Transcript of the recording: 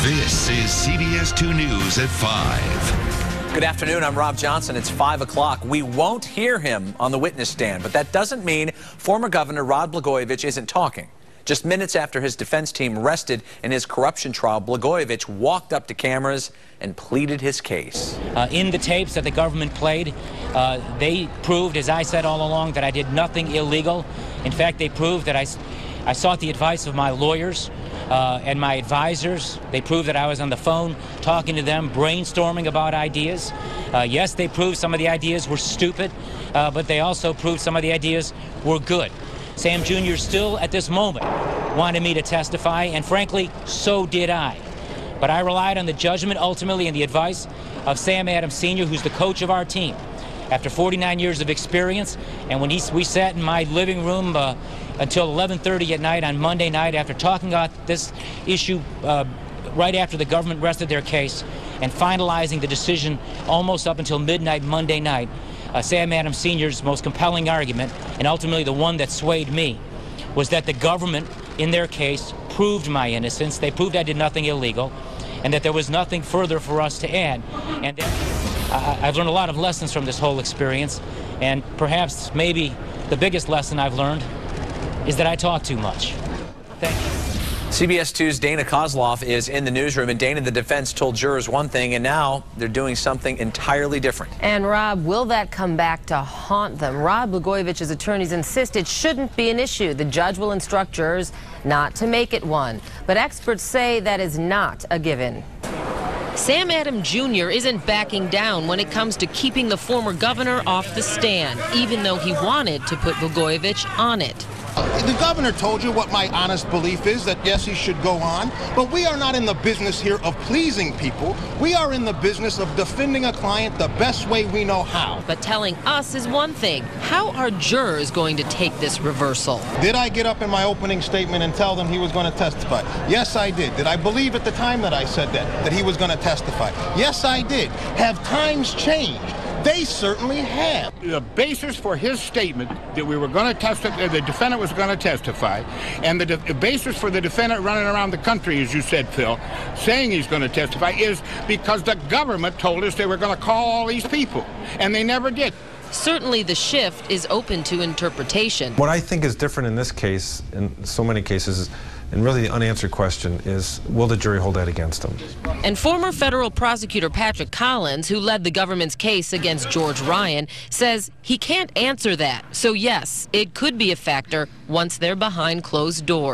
This is CBS 2 News at 5. Good afternoon, I'm Rob Johnson. It's 5 o'clock. We won't hear him on the witness stand, but that doesn't mean former Governor Rod Blagojevich isn't talking. Just minutes after his defense team rested in his corruption trial, Blagojevich walked up to cameras and pleaded his case. In the tapes that the government played, they proved, as I said all along, that I did nothing illegal. In fact, they proved that I sought the advice of my lawyers and my advisors. They proved that I was on the phone talking to them, brainstorming about ideas. Yes, they proved some of the ideas were stupid, but they also proved some of the ideas were good. Sam Jr. still, at this moment, wanted me to testify, and frankly, so did I. But I relied on the judgment, ultimately, and the advice of Sam Adams Sr., who's the coach of our team. After 49 years of experience, and when we sat in my living room until 11:30 at night on Monday night after talking about this issue right after the government rested their case and finalizing the decision almost up until midnight Monday night, Sam Adams Sr.'s most compelling argument, and ultimately the one that swayed me, was that the government, in their case, proved my innocence. They proved I did nothing illegal, and that there was nothing further for us to add. And I've learned a lot of lessons from this whole experience, and perhaps maybe the biggest lesson I've learned is that I talk too much. Thank you. CBS 2's Dana Kozloff is in the newsroom, and Dana, the defense told jurors one thing, and now they're doing something entirely different. And Rob, will that come back to haunt them? Rod Blagojevich's attorneys insist it shouldn't be an issue. The judge will instruct jurors not to make it one. But experts say that is not a given. Sam Adams Jr. isn't backing down when it comes to keeping the former governor off the stand, even though he wanted to put Blagojevich on it. The governor told you what my honest belief is, that yes, he should go on, but we are not in the business here of pleasing people. We are in the business of defending a client the best way we know how. But telling us is one thing. How are jurors going to take this reversal? Did I get up in my opening statement and tell them he was going to testify? Yes, I did. Did I believe at the time that I said that he was going to testify? Yes, I did. Have times changed? They certainly have. The basis for his statement that we were going to testify, the defendant was going to testify, and the basis for the defendant running around the country, as you said, Phil, saying he's going to testify, is because the government told us they were going to call all these people, and they never did. Certainly the shift is open to interpretation. What I think is different in this case, in so many cases, and really the unanswered question is, will the jury hold that against him? And former federal prosecutor Patrick Collins, who led the government's case against George Ryan, says he can't answer that. So yes, it could be a factor once they're behind closed doors.